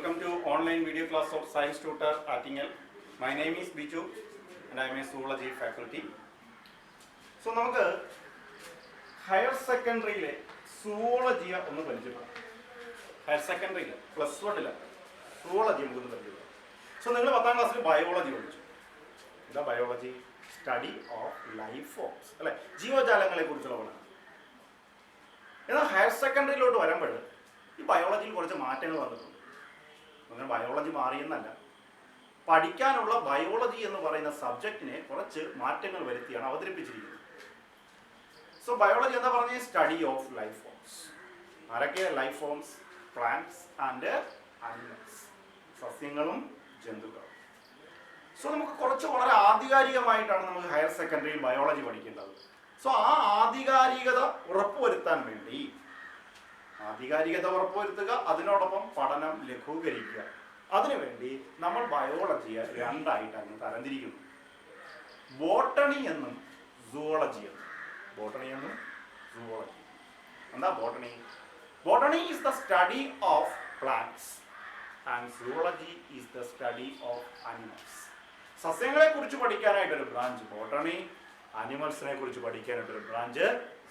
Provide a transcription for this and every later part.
Welcome to online video class of Science Tutor Attingel. My name is Biju and I am a zoology faculty. So, നമുക്ക് higher സെക്കൻഡറിയിലെ സുവോളജിയെ ഒന്ന് പരിചയപ്പെടാം. Higher സെക്കൻഡറിയിൽ +1 zoology നമുക്കൊന്ന് പരിചയപ്പെടാം. So നിങ്ങൾ 10ാം ക്ലാസ്സിൽ biology പഠിച്ചു. എന്താ biology? Study of life forms അല്ലെ, ജീവജാലങ്ങളെ കുറിച്ചുള്ള പഠനം. എന്നാൽ ഹയർ സെക്കൻഡറിയിലോട്ട് വരുമ്പോൾ ഈ ബയോളജിയിൽ കുറച്ച് മാറ്റങ്ങൾ വന്നിട്ടുണ്ട്. അങ്ങനെ ബയോളജി മാറിയെന്നല്ല, പഠിക്കാനുള്ള ബയോളജി എന്ന് പറയുന്ന സബ്ജക്റ്റിനെ കുറച്ച് മാറ്റങ്ങൾ വരുത്തിയാണ് അവതരിപ്പിച്ചിരിക്കുന്നത്. സോ ബയോളജി എന്താ പറഞ്ഞത്? Study of life forms. ആരൊക്കെ? Life forms, plants and animals, സസ്യങ്ങളും ജന്തുക്കളും. സോ നമുക്ക് കുറച്ച് വളരെ ആധികാരികമായിട്ടാണ് നമുക്ക് ഹയർ സെക്കൻഡറിയിൽ ബയോളജി പഠിക്കേണ്ടത്. സോ ആ ആധികാരികത ഉറപ്പുവരുത്താൻ വേണ്ടി അതിനോടൊപ്പം പഠനം ലഘൂകരിക്കുക. അതിനുവേണ്ടി നമ്മൾ ബയോളജിയെ രണ്ടായിട്ടാണ് തരംതിരിക്കുന്നു. ബോട്ടണി എന്നും സുവോളജി എന്നും. ബോട്ടണി എന്നും സുവോളജി. എന്താ botany? Botany is the study of plants and zoology is the study of animals. സസ്യങ്ങളെ കുറിച്ച് പഠിക്കാനായിട്ടൊരു ബ്രാഞ്ച് ബോട്ടണി, അനിമൽസിനെ കുറിച്ച് പഠിക്കാനായിട്ടൊരു branch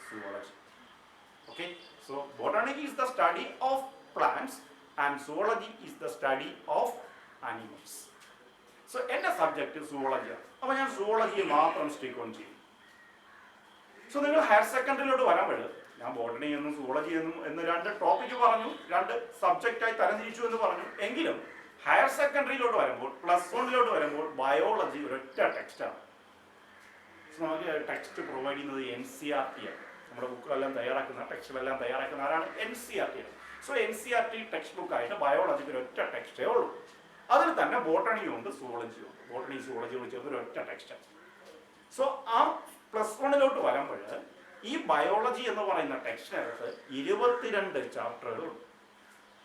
zoology. Okay, so botany is the study of plants and zoology is the study of animals. So എൻ്റെ subject zoology ആണ്. അപ്പോൾ ഞാൻ സുവോളജിയെ മാത്രം സ്റ്റിക്ക് ഓൺ ചെയ്യും. സോ നിങ്ങൾ ഹയർ സെക്കൻഡറിയിലോട്ട് വരുമ്പോൾ ഞാൻ ബോട്ടണി എന്നും സുവോളജി എന്നും എന്ന് രണ്ട് ടോപ്പിക്ക് പറഞ്ഞു, രണ്ട് സബ്ജക്റ്റായി തരംതിരിച്ചു എന്ന് പറഞ്ഞു. എങ്കിലും ഹയർ സെക്കൻഡറിയിലോട്ട് വരുമ്പോൾ +1 വരുമ്പോൾ ബയോളജി ഒരൊറ്റ ടെക്സ്റ്റാണ്. സോ നമുക്ക് ടെക്സ്റ്റ് പ്രൊവൈഡ് ചെയ്യുന്നത് NCERT ആണ്. നമ്മുടെ ബുക്കുകളെല്ലാം തയ്യാറാക്കുന്ന, ടെക്സ്റ്റുകളെല്ലാം തയ്യാറാക്കുന്ന ആരാണ്? NCERT ആണ്. സോ NCERT ടെക്സ്റ്റ് ബുക്കായിട്ട് ബയോളജിക്ക് ഒരൊറ്റ ടെക്സ്റ്റേ ഉള്ളൂ. അതിൽ തന്നെ ബോട്ടണിയും ഉണ്ട്, സുവോളജിയും ഉണ്ട്. ബോട്ടണി സുവോളജി വിളിച്ചത് ഒരൊറ്റ ടെക്സ്റ്റാണ്. സോ ആ +1 വരുമ്പോൾ ഈ ബയോളജി എന്ന് പറയുന്ന ടെക്സ്റ്റിനകത്ത് 22 ചാപ്റ്ററുകളുണ്ട്.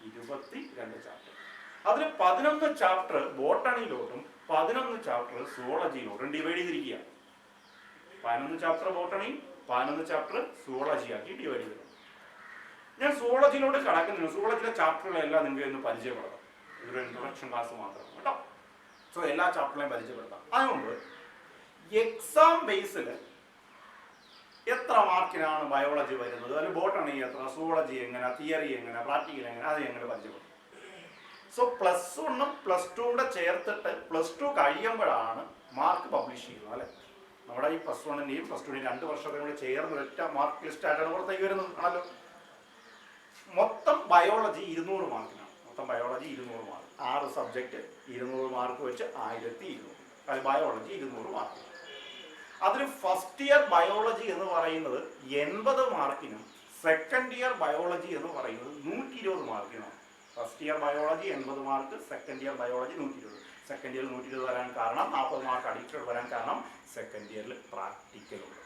22 ചാപ്റ്റർ. അതിൽ 11 ചാപ്റ്റർ ബോട്ടണിയിലോട്ടും 11 ചാപ്റ്റർ സുവോളജിയിലോട്ടും ഡിവൈഡ് ചെയ്തിരിക്കുകയാണ്. 11 ചാപ്റ്റർ ബോട്ടണി, 11 ചാപ്റ്റർ സുവോളജി ആക്കി ഡിവൈഡ് ചെയ്തു. ഞാൻ സുവോളജിയിലോട്ട് കടക്കുന്നില്ല. സുവോളജിയിലെ ചാപ്റ്ററുകളെല്ലാം നിങ്ങൾക്ക് ഒന്ന് പരിചയപ്പെടാം. ഇതൊരു ഇൻട്രൊഡക്ഷൻ ക്ലാസ് മാത്രമാണ് കേട്ടോ. സോ എല്ലാ ചാപ്റ്ററിനെയും പരിചയപ്പെടുത്താം. അതിന് മുമ്പ് എക്സാം ബേസിൽ എത്ര മാർക്കിനാണ് ബയോളജി വരുന്നത്, അല്ലെങ്കിൽ ബോട്ടണി എത്ര, സുവോളജി എങ്ങനെ, തിയറി എങ്ങനെ, പ്രാക്ടിക്കൽ എങ്ങനെ, അത് എങ്ങനെ പരിചയപ്പെടും. സോ +1 +2 ചേർത്തിട്ട് +2 കഴിയുമ്പോഴാണ് മാർക്ക് പബ്ലിഷ് ചെയ്യുന്നത് അല്ലേ. നമ്മുടെ ഈ +1ൻ്റെയും +2ൻ്റെയും 2 വർഷത്തെ കൂടി ചേർന്ന് ഒരൊറ്റ മാർക്ക് ലിസ്റ്റ് ആയിട്ടാണ് പുറത്തേക്ക് വരുന്നത് ആണല്ലോ. മൊത്തം ബയോളജി 200 മാർക്കിനാണ്. മൊത്തം ബയോളജി 200 മാർക്ക്. 6 സബ്ജക്റ്റ് 200 മാർക്ക് വെച്ച് 1200. അത് ബയോളജി 200 മാർക്ക്. അതിൽ ഫസ്റ്റ് ഇയർ ബയോളജി എന്ന് പറയുന്നത് 80 മാർക്കിനും സെക്കൻഡ് ഇയർ ബയോളജി എന്ന് പറയുന്നത് 120 മാർക്കിനാണ്. First year biology 80 mark, second year biology 120. Second ഇയറിൽ 120 വരാൻ കാരണം, 40 മാർക്ക് അഡീഷണൽ വരാൻ കാരണം സെക്കൻഡ് ഇയറിൽ പ്രാക്ടിക്കൽ ഉണ്ട്.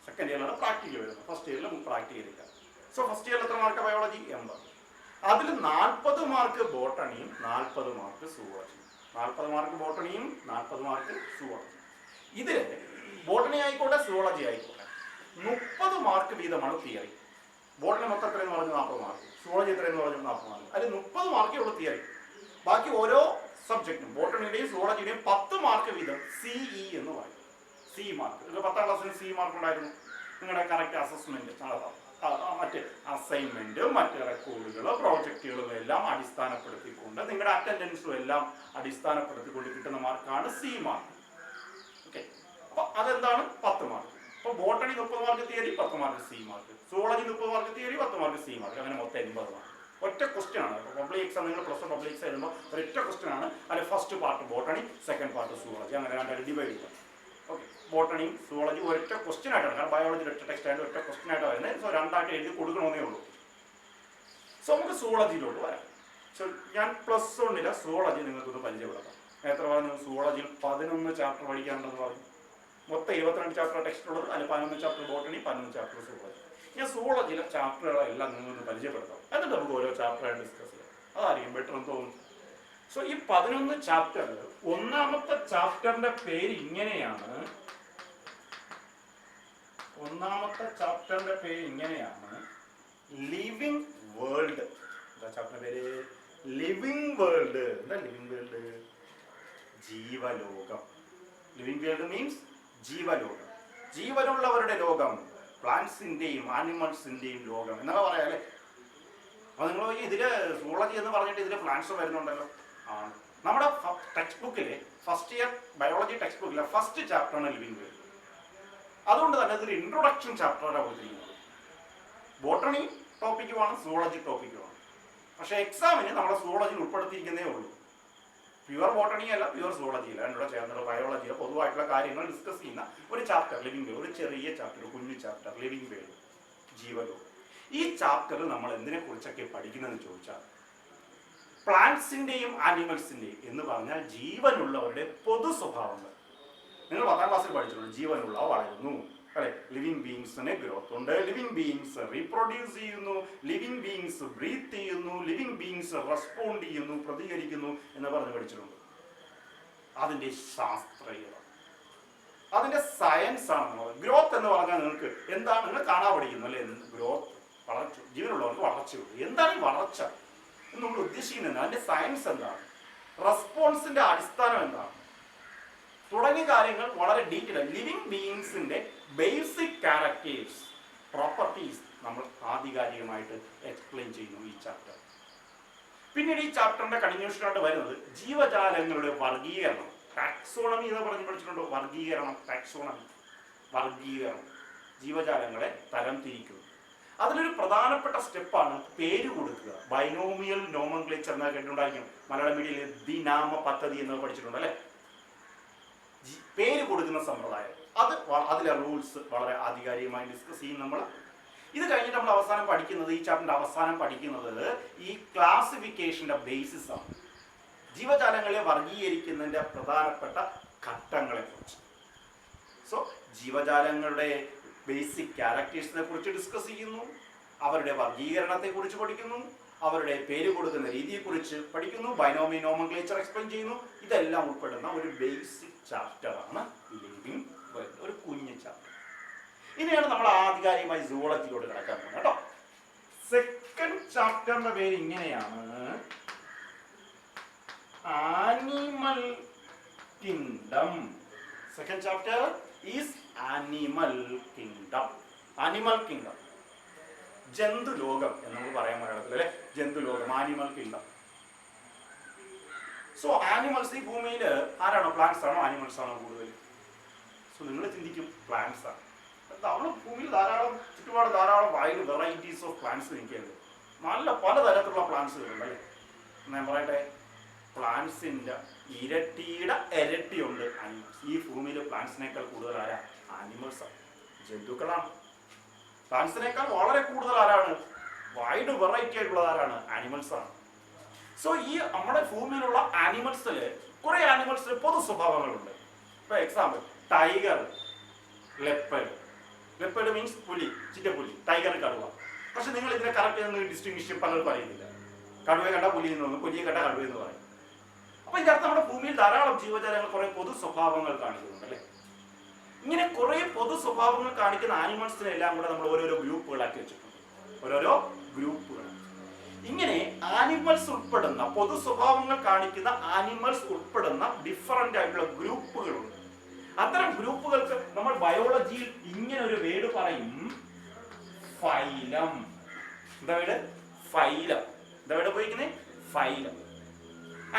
സെക്കൻഡ് ഇയറിലാണ് പ്രാക്ടിക്കൽ വരുന്നത്, ഫസ്റ്റ് ഇയറിൽ പ്രാക്ടിക്കൽ ഇല്ല. സോ ഫസ്റ്റ് ഇയറിൽ എത്ര മാർക്ക് ബയോളജി? 80. അതിൽ 40 മാർക്ക് ബോട്ടണിയും 40 മാർക്ക് സുവോളജിയും. 40 മാർക്ക് ബോട്ടണിയും 40 മാർക്ക് സുവോളജി. ഇതിൽ ബോട്ടണി ആയിക്കോട്ടെ സുവോളജി ആയിക്കോട്ടെ 30 മാർക്ക് വീതമാണ് തിയറി. ബോട്ടണി മൊത്തം എത്രയെന്ന് പറഞ്ഞു? 40 മാർക്ക്. സുവോളജി എത്രയെന്ന് പറഞ്ഞു? 40 മാർക്ക്. അതിൽ 30 മാർക്കേ ഉള്ളൂ തിയറി. ബാക്കി ഓരോ സബ്ജക്റ്റും ബോട്ടണിയുടെയും സുവോളജിയുടെയും 10 മാർക്ക് വീതം CE എന്ന് പറയും. C mark. നിങ്ങൾ 10ാം ക്ലാസ്സിന് C മാർക്ക് ഉണ്ടായിരുന്നു. നിങ്ങളുടെ കറക്റ്റ് അസസ്മെന്റ്, മറ്റ് അസൈൻമെന്റും മറ്റ് റെക്കോർഡുകൾ, പ്രോജക്റ്റുകളും എല്ലാം അടിസ്ഥാനപ്പെടുത്തിക്കൊണ്ട്, നിങ്ങളുടെ അറ്റൻഡൻസും എല്ലാം അടിസ്ഥാനപ്പെടുത്തിക്കൊണ്ട് കിട്ടുന്ന മാർക്കാണ് C മാർക്ക്. ഓക്കെ, അപ്പൊ അതെന്താണ്? 10 മാർക്ക്. അപ്പോൾ botany 30 mark theory, 10 mark C mark. Zoology 30 mark theory, 10 mark C mark. അങ്ങനെ മൊത്തം 80 മാർക്ക്. ഒറ്റ ക്വസ്റ്റ്യൻ ആണ്. പബ്ലിക് എക്സാം നിങ്ങൾ +1 പബ്ലിക് എക്സാം എഴുതുമ്പോൾ ഒരൊറ്റ ക്വസ്റ്റ്യൻ ആണ്. അതിൽ first part botany, second part zoology, അങ്ങനെ രണ്ടായിട്ട് ഡിവൈഡ് ചെയ്യുക. ഓക്കെ, ബോട്ടണിയും സുവോളജി ഒരൊറ്റ ക്വസ്റ്റ്യൻ ആയിട്ടാണ്. കാരണം ബയോളജി ഒറ്റ ടെക്സ്റ്റ് ആയിട്ട് ഒറ്റ ക്വസ്റ്റ്യൻ ആയിട്ട് വരുന്നത്. സോ രണ്ടായിട്ട് എഴുതി കൊടുക്കണമെന്നേ ഉള്ളൂ. സോ നമുക്ക് സുവോളജിയിലോട്ട് വരാം. സോ ഞാൻ +1 സുവോളജി നിങ്ങൾക്കൊന്ന് പരിചയപ്പെടുത്താം. എത്ര പറഞ്ഞു? സുവോളജിയിൽ 11 ചാപ്റ്റർ പഠിക്കാനുണ്ടെന്ന് പറഞ്ഞു. മൊത്തം 22 ചാപ്റ്റർ ടെക്സ്റ്റ് ഉള്ളത്. അതിൽ 11 ചാപ്റ്റർ ബോട്ടണി, 11 ചാപ്റ്റർ സുവോളജി. ഞാൻ സുവോളജിയിലെ ചാപ്റ്ററുകളെല്ലാം നിങ്ങളൊന്ന് പരിചയപ്പെടുത്താം. എന്നിട്ട് നമുക്ക് ഓരോ ചാപ്റ്ററായിട്ട് ഡിസ്കസ് ചെയ്യാം. അതായിരിക്കും ബെറ്റർ എന്ന് തോന്നുന്നു. സോ ഈ 11 ചാപ്റ്ററിൽ ഒന്നാമത്തെ ചാപ്റ്ററിന്റെ പേര് ഇങ്ങനെയാണ്. Living world. ചാപ്റ്ററിന്റെ പേര് ലിവിങ് വേൾഡ്. എന്താ ലിവിങ് വേൾഡ്? ജീവലോകം. ലിവിങ് വേൾഡ് മീൻസ് ജീവലോകം, ജീവനുള്ളവരുടെ ലോകം, പ്ലാന്റ്സിന്റെയും ആനിമൽസിന്റെയും ലോകം എന്നൊക്കെ പറയാം അല്ലേ. അപ്പൊ നിങ്ങൾ ഇതില് സൂളജി എന്ന് പറഞ്ഞിട്ട് ഇതില് പ്ലാന്റ്സ് വരുന്നുണ്ടല്ലോ. ആണ്. നമ്മുടെ ടെക്സ്റ്റ് ബുക്കിലെ ഫസ്റ്റ് ഇയർ ബയോളജി ടെക്സ്റ്റ് ബുക്കിലെ ഫസ്റ്റ് ചാപ്റ്ററാണ് ലിവിങ് വേൾഡ്. അതുകൊണ്ട് തന്നെ ഇതൊരു ഇൻട്രൊഡക്ഷൻ ചാപ്റ്ററാണ് കൊടുത്തിരിക്കുന്നത്. ബോട്ടണി ടോപ്പിക്കുമാണ്, സൂളജി ടോപ്പിക്കുമാണ്. പക്ഷെ എക്സാമിന് നമ്മുടെ സൂളജിയിൽ ഉൾപ്പെടുത്തിയിരിക്കുന്നേ ഉള്ളൂ. പ്യുവർ ബോട്ടണി അല്ല, പ്യുവർ സൂളജി അല്ല, രണ്ടുകൂടെ ചേർന്നുള്ള ബയോളജിയിലെ പൊതുവായിട്ടുള്ള കാര്യങ്ങൾ ഡിസ്കസ് ചെയ്യുന്ന ഒരു ചാപ്റ്റർ ലിവിങ് വേൾഡ്. ഒരു ചെറിയ ചാപ്റ്റർ, കുഞ്ഞു ചാപ്റ്റർ ലിവിങ് വേൾഡ്, ജീവലോകം. ഈ ചാപ്റ്ററിൽ നമ്മൾ എന്തിനെ കുറിച്ചൊക്കെ പഠിക്കുന്നതെന്ന് ചോദിച്ചാൽ പ്ലാന്റ്സിന്റെയും ആനിമൽസിന്റെയും എന്ന് പറഞ്ഞാൽ ജീവനുള്ളവരുടെ പൊതു സ്വഭാവങ്ങൾ. നിങ്ങൾ 10ാം ക്ലാസ്സിൽ പഠിച്ചിട്ടുണ്ട്, ജീവനുള്ള വളരുന്നു അല്ലെ, ലിവിങ് ബീയിങ്സിന് ഗ്രോത്ത് ഉണ്ട്, ലിവിങ് ബീയിങ്സ് റീപ്രൊഡ്യൂസ് ചെയ്യുന്നു, ലിവിങ് ബീയിങ്സ് ബ്രീത്ത് ചെയ്യുന്നു, ലിവിങ് ബീയിങ്സ് റെസ്പോണ്ട് ചെയ്യുന്നു, പ്രതികരിക്കുന്നു എന്ന് പറഞ്ഞ് പഠിച്ചിട്ടുണ്ട്. അതിന്റെ ശാസ്ത്രീയത, അതിന്റെ സയൻസ് ആണ്. ഗ്രോത്ത് എന്ന് പറഞ്ഞാൽ നിങ്ങൾക്ക് എന്താണ്, നിങ്ങൾ കാണാൻ പഠിക്കുന്നു അല്ലെ, ഗ്രോത്ത്, വളർച്ച, ജീവനുള്ളവർക്ക് വളർച്ചയുള്ളൂ. എന്താണ് ഈ വളർച്ച എന്ന് നമ്മൾ ഉദ്ദേശിക്കുന്നത്? അതിന്റെ സയൻസ് എന്താണ്, റെസ്പോൺസിന്റെ അടിസ്ഥാനം എന്താണ് തുടങ്ങിയ കാര്യങ്ങൾ വളരെ ഡീറ്റെയിൽ. ലിവിങ് ബീയിങ്സിന്റെ ബേസിക് ക്യാരക്ടേഴ്സ്, പ്രോപ്പർട്ടീസ് നമ്മൾ ആധികാരികമായിട്ട് എക്സ്പ്ലെയിൻ ചെയ്യുന്നു ഈ ചാപ്റ്റർ. പിന്നീട് ഈ ചാപ്റ്ററിന്റെ കണ്ടിന്യൂഷനായിട്ട് വരുന്നത് ജീവജാലങ്ങളുടെ വർഗീകരണം, ടാക്സോണമി എന്ന് പറഞ്ഞ് പഠിച്ചിട്ടുണ്ടോ? വർഗീകരണം, ടാക്സോണമി, വർഗീകരണം, ജീവജാലങ്ങളെ തരം തിരിക്കുന്നു. അതിലൊരു പ്രധാനപ്പെട്ട സ്റ്റെപ്പാണ് പേര് കൊടുക്കുക. ബൈനോമിയൽ നോമൻക്ലേച്ചർ എന്ന് കേട്ടിട്ടുണ്ടായിരിക്കും. മലയാളം മീഡിയയിൽ ദ്വിനാമ പദ്ധതി എന്ന് പഠിച്ചിട്ടുണ്ട് അല്ലെ. പേര് കൊടുക്കുന്ന സമ്പ്രദായം, അതിലെ റൂൾസ് വളരെ ആധികാരികമായി ഡിസ്കസ് ചെയ്യും നമ്മൾ. ഇത് കഴിഞ്ഞിട്ട് നമ്മൾ അവസാനം പഠിക്കുന്നത്, ഈ ചാപ്റ്ററിന്റെ അവസാനം പഠിക്കുന്നത് ഈ ക്ലാസിഫിക്കേഷന്റെ ബേസിസ് ആണ്. ജീവജാലങ്ങളെ വർഗീകരിക്കുന്നതിന്റെ പ്രധാനപ്പെട്ട ഘട്ടങ്ങളെ കുറിച്ച്. സോ ജീവജാലങ്ങളുടെ ബേസിക് ക്യാരക്ടേഴ്സിനെ കുറിച്ച് ഡിസ്കസ് ചെയ്യുന്നു, അവരുടെ വർഗീകരണത്തെ കുറിച്ച് പഠിക്കുന്നു, അവരുടെ പേര് കൊടുക്കുന്ന രീതിയെക്കുറിച്ച് പഠിക്കുന്നു, ബൈനോമിയൽ നോമൻക്ലേച്ചർ എക്സ്പ്ലെയിൻ ചെയ്യുന്നു. ഇതെല്ലാം ഉൾപ്പെടുന്ന ഒരു ബേസിക് ചാപ്റ്ററാണ് ലിവിങ് വേൾഡ്, ഒരു കുഞ്ഞു ചാപ്റ്റർ. ഇനിയാണ് നമ്മൾ ആധികാരികമായി സൂളജിയോട് കിടക്കാൻ പോകുന്നത് കേട്ടോ. സെക്കൻഡ് ചാപ്റ്ററിന്റെ പേര് ഇങ്ങനെയാണ്, animal kingdom. Second chapter is animal kingdom. Animal kingdom, ജന്തുലോകം എന്ന് നമുക്ക് പറയാൻ മലയാളത്തിൽ അല്ലെ, ജന്തുലോകം, ആനിമൽ കിങ്ഡം. സോ ആനിമൽസ്, ഈ ഭൂമിയിൽ ആരാണോ, പ്ലാന്റ്സ് ആണോ ആനിമൽസ് ആണോ കൂടുതൽ? സോ നിങ്ങൾ ചിന്തിക്കും പ്ലാന്റ്സ് ആണ്. നമ്മൾ ഭൂമിയിൽ ചുറ്റുപാട് ധാരാളം വൈഡ് വെറൈറ്റീസ് ഓഫ് പ്ലാന്റ്സ് നിൽക്കുന്നുണ്ട്. നല്ല പലതരത്തിലുള്ള പ്ലാന്റ്സുകളുണ്ട് അല്ലേ. ഞാൻ പറയട്ടെ, പ്ലാന്റ്സിന്റെ ഇരട്ടിയുടെ ഇരട്ടിയുണ്ട് ആനിമൽസ്. ഈ ഭൂമിയിൽ പ്ലാന്റ്സിനേക്കാൾ കൂടുതൽ ആരാ? ആനിമൽസ് ആണ്, ജന്തുക്കളാണ്. പ്ലാന്റ്സിനേക്കാൾ വളരെ കൂടുതൽ ആരാണ്? വൈഡ് വെറൈറ്റി ആയിട്ടുള്ളത് ആരാണ്? ആനിമൽസ് ആണ്. സോ ഈ നമ്മുടെ ഭൂമിയിലുള്ള ആനിമൽസിൽ കുറെ ആനിമൽസിന് പൊതു സ്വഭാവങ്ങളുണ്ട്. For example, tiger, leopard. Leopard means പുലി, ചിറ്റപ്പുലി, ടൈഗർ കടുവ. പക്ഷെ നിങ്ങൾ ഇതിനെ കറക്റ്റ് ഡിസ്റ്റിങ്ഷൻ പലരും പറയുന്നില്ല. കടുവയെ കണ്ട പുലി എന്ന് പറയും, പുലിയെ കണ്ട കടുവ എന്ന് പറയും. അപ്പൊ ഇതിനകത്ത് നമ്മുടെ ഭൂമിയിൽ ധാരാളം ജീവജാലങ്ങൾ കുറെ പൊതു സ്വഭാവങ്ങൾ കാണിക്കുന്നുണ്ട് അല്ലെ. ഇങ്ങനെ കുറെ പൊതു സ്വഭാവങ്ങൾ കാണിക്കുന്ന ആനിമൽസിനെല്ലാം കൂടെ നമ്മൾ ഓരോരോ ഗ്രൂപ്പുകളാക്കി വെച്ചിട്ടുണ്ട്, ഓരോരോ ഗ്രൂപ്പുകൾ. ഇങ്ങനെ ആനിമൽസ് ഉൾപ്പെടുന്ന, പൊതു സ്വഭാവങ്ങൾ കാണിക്കുന്ന ആനിമൽസ് ഉൾപ്പെടുന്ന ഡിഫറൻ്റ് ആയിട്ടുള്ള ഗ്രൂപ്പുകളുണ്ട്. അത്തരം ഗ്രൂപ്പുകൾക്ക് നമ്മൾ ബയോളജിയിൽ ഇങ്ങനെ ഒരു വേർഡ് പറയും, ഫൈലം. എന്താ വേർഡ്? ഫൈലം. എന്താ വേർഡ് ഉപയോഗിക്കുന്നത്? ഫൈലം.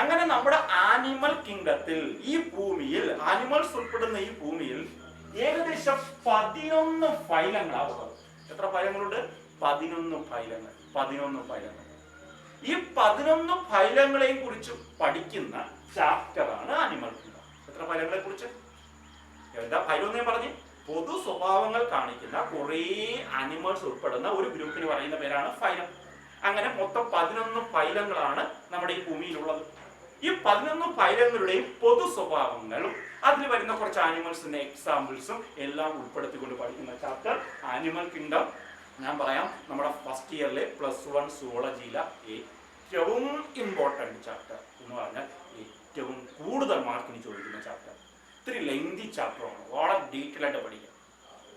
അങ്ങനെ നമ്മുടെ ആനിമൽ കിങ്ഡത്തിൽ, ഈ ഭൂമിയിൽ, ആനിമൽസ് ഉൾപ്പെടുന്ന ഈ ഭൂമിയിൽ ഏകദേശം 11 ഫൈലങ്ങളാവുന്നത്. എത്ര ഫൈലങ്ങളുണ്ട്? 11 ഫൈലങ്ങൾ. 11 ഫൈലങ്ങൾ. ഈ 11 ഫൈലങ്ങളെയും കുറിച്ച് പഠിക്കുന്ന ചാപ്റ്ററാണ് ആനിമൽ കിങ്ഡം. എത്ര ഫൈലങ്ങളെ കുറിച്ച്? എന്താ ഫൈലം എന്ന് പറഞ്ഞ്? പൊതു സ്വഭാവങ്ങൾ കാണിക്കുന്ന കുറെ ആനിമൽസ് ഉൾപ്പെടുന്ന ഒരു ഗ്രൂപ്പിന് പറയുന്ന പേരാണ് ഫൈലം. അങ്ങനെ മൊത്തം 11 ഫൈലങ്ങളാണ് നമ്മുടെ ഈ ഭൂമിയിലുള്ളത്. ഈ 11 ഫൈലങ്ങളുടെയും പൊതു സ്വഭാവങ്ങളും അതിൽ വരുന്ന കുറച്ച് ആനിമൽസിന്റെ എക്സാമ്പിൾസും എല്ലാം ഉൾപ്പെടുത്തിക്കൊണ്ട് പഠിക്കുന്ന ചാപ്റ്റർ ആനിമൽ കിങ്ഡം. ഞാൻ പറയാം, നമ്മുടെ ഫസ്റ്റ് ഇയറിലെ +1 സുവോളജിയിലെ ഏറ്റവും ഇമ്പോർട്ടൻറ്റ് ചാപ്റ്റർ എന്ന് പറഞ്ഞാൽ ഏറ്റവും കൂടുതൽ മാർക്കിന് ചോദിക്കുന്ന ചാപ്റ്റർ. ഇത്തിരി ലെങ്തി ചാപ്റ്ററാണ്, വളരെ ഡീറ്റെയിൽ ആയിട്ട് പഠിക്കാം.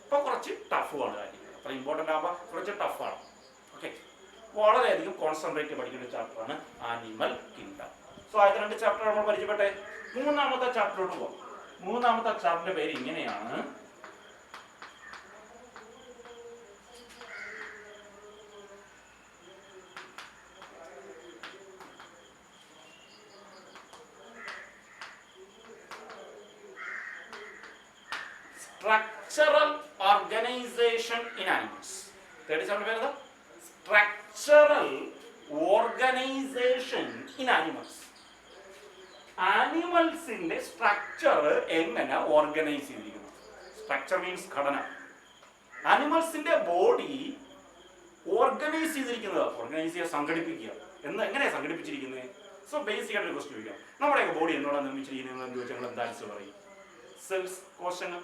അപ്പോൾ കുറച്ച് ടഫുമാണ് കാര്യങ്ങൾ. അത്ര ഇമ്പോർട്ടൻ്റ് ആകുമ്പോൾ കുറച്ച് ടഫാണ്. ഓക്കെ, വളരെയധികം കോൺസെൻട്രേറ്റ് പഠിക്കേണ്ട ചാപ്റ്ററാണ് ആനിമൽ കിങ്ഡം. സോ ആദ്യത്തെ 2 ചാപ്റ്റർ നമ്മൾ പരിചയപ്പെട്ടെ. മൂന്നാമത്തെ ചാപ്റ്ററിലോട്ട് പോകാം. മൂന്നാമത്തെ ചാപ്റ്ററിന്റെ പേര് ഇങ്ങനെയാണ്, structural organisation in animals. Third chapter പേര് സ്ട്രക്ചറൽ ഓർഗനൈസേഷൻ ഇൻ ആനിമൽസ്. ആനിമൽസിന്റെ സ്ട്രക്ചർ എങ്ങനെ ഓർഗനൈസ് ചെയ്തിരിക്കുന്നു. സ്ട്രക്ചർ മീൻസ് ഘടന. ആനിമൽസിന്റെ ബോഡി ഓർഗനൈസ് ചെയ്തിരിക്കുന്നത്, ഓർഗനൈസ് ചെയ്യുക, സംഘടിപ്പിക്കുക. എങ്ങനെയാണ് സംഘടിപ്പിച്ചിരിക്കുന്നത്? സോ ബേസിക് ആയിട്ട് ക്വസ്റ്റ്യൻ ചോദിക്കാം, നമ്മുടെയൊക്കെ ബോഡി എന്നോടാണ് നിർമ്മിച്ചിരിക്കുന്നത് എന്ന് ചോദിച്ചാൽ എന്താ ആൻസർ പറയും? സെൽസ്, കോശങ്ങൾ.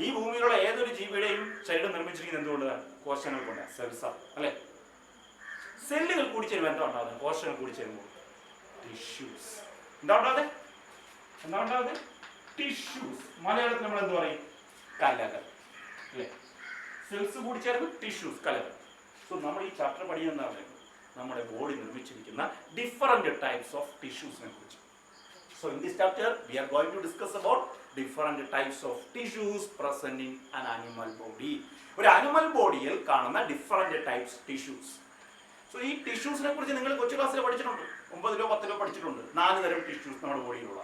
ഈ ഭൂമിയിലുള്ള ഏതൊരു ജീവിയുടെയും ശരീരം നിർമ്മിച്ചിരിക്കുന്നത് എന്തുകൊണ്ടാണ്? കോശങ്ങൾ കൊണ്ടാണ്, സെൽസ് അല്ലെ. സെല്ലുകൾ കൂടി ചേരുമ്പോൾ എന്താ ഉണ്ടാകുന്നത്? കോശങ്ങൾ കൂടി ചേരുമ്പോൾ ടിഷ്യൂസ്. എന്താ ഉണ്ടാകുന്നത്? ടിഷ്യൂസ്. മലയാളത്തിൽ നമ്മൾ എന്ത് പറയും? കലകൾ അല്ലെ. സെൽസ് കൂടി ചേർന്ന് ടിഷ്യൂസ്, കലകൾ. സോ നമ്മൾ ഈ ചാപ്റ്റർ പഠിക്കുന്നതാണ് നമ്മുടെ ബോഡി നിർമ്മിച്ചിരിക്കുന്ന ഡിഫറെന്റ് ടൈപ്സ് ഓഫ് ടിഷ്യൂസിനെ കുറിച്ച്. So in this chapter we are going to discuss about different types of tissues present in an animal body. ഒരു ആനിമൽ ബോഡിയിൽ കാണുന്ന ഡിഫറെന്റ് ടൈപ്സ് ടിഷ്യൂസ്. സോ ഈ ടിഷ്യൂസിനെ കുറിച്ച് നിങ്ങൾ കൊച്ചു ക്ലാസ്സിൽ പഠിച്ചിട്ടുണ്ട്, 9-ലോ 10-ലോ പഠിച്ചിട്ടുണ്ട്. 4 തരം ടിഷ്യൂസ് നമ്മുടെ ബോഡിയിലുള്ള.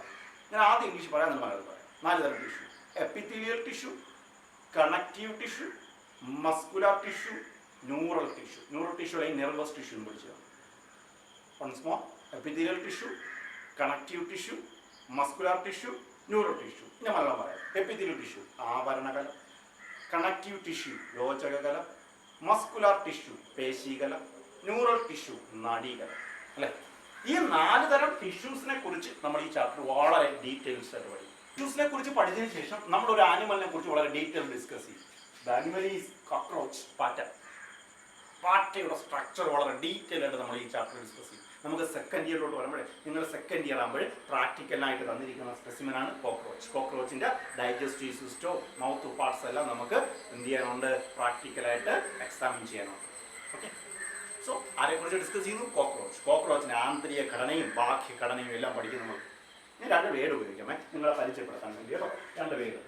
ഞാൻ ആദ്യം ഇംഗ്ലീഷ് പറയാം, മലയാളം പറയാം. 4 തരം tissue: epithelial tissue, connective tissue, muscular tissue, neural tissue. Neural tissue അല്ലെങ്കിൽ നെർവസ് ടിഷ്യൂ എന്ന് പഠിച്ചതാണ്. Once more: epithelial tissue, connective tissue, muscular tissue, neural tissue. ഞാൻ മലയാളം പറയാം. എപ്പിത്തീലിയൽ ടിഷ്യൂ ആവരണകലം, കണക്റ്റീവ് ടിഷ്യൂ രോചകകലം, മസ്കുലാർ ടിഷ്യൂ പേശീകലം, ന്യൂറൽ ടിഷ്യൂ നാഡീകലം അല്ലെ. ഈ 4 തരം ടിഷ്യൂസിനെ കുറിച്ച് നമ്മൾ ഈ ചാപ്റ്റർ വളരെ ഡീറ്റെയിൽസ് ആയിട്ട് പഠിക്കും. ടിഷ്യൂസിനെ കുറിച്ച് പഠിച്ചതിന് ശേഷം നമ്മൾ ഒരു ആനിമലിനെ കുറിച്ച് വളരെ ഡീറ്റെയിൽ ഡിസ്കസ് ചെയ്യും. ദ ആനിമൽ ഈസ് കോക്രോച്ച്, പാറ്റ. പാറ്റയുടെ സ്ട്രക്ചർ വളരെ ഡീറ്റെയിൽ ആയിട്ട് നമ്മൾ ഈ ചാപ്റ്റർ ഡിസ്കസ് ചെയ്യും. നമുക്ക് സെക്കൻഡ് ഇയറിലോട്ട് വരുമ്പോഴേ, നിങ്ങൾ സെക്കൻഡ് ഇയർ ആകുമ്പോൾ പ്രാക്ടിക്കലായിട്ട് തന്നിരിക്കുന്ന സ്പെസിമെനാണ് കോക്രോച്ച്. കോക്രോച്ചിന്റെ ഡൈജസ്റ്റീവ് സിസ്റ്റം, മൗത്ത് പാർട്സ് എല്ലാം നമുക്ക് എന്ത് ചെയ്യാനുണ്ട്? പ്രാക്ടിക്കലായിട്ട് എക്സാമിൻ ചെയ്യാനുണ്ട്. ഓക്കെ. സോ ആരെക്കുറിച്ച് ഡിസ്കസ് ചെയ്യുന്നു? കോക്രോച്ച്. കോക്രോച്ചിന്റെ ആന്തരിക ഘടനയും ബാഹ്യ ഘടനയും എല്ലാം പഠിക്കുന്നു. ഞാൻ 2 വേർഡ് ഉപയോഗിക്കാമേ നിങ്ങളെ പരിചയപ്പെടുത്താൻ വേണ്ടി കേട്ടോ. 2 വേർഡ്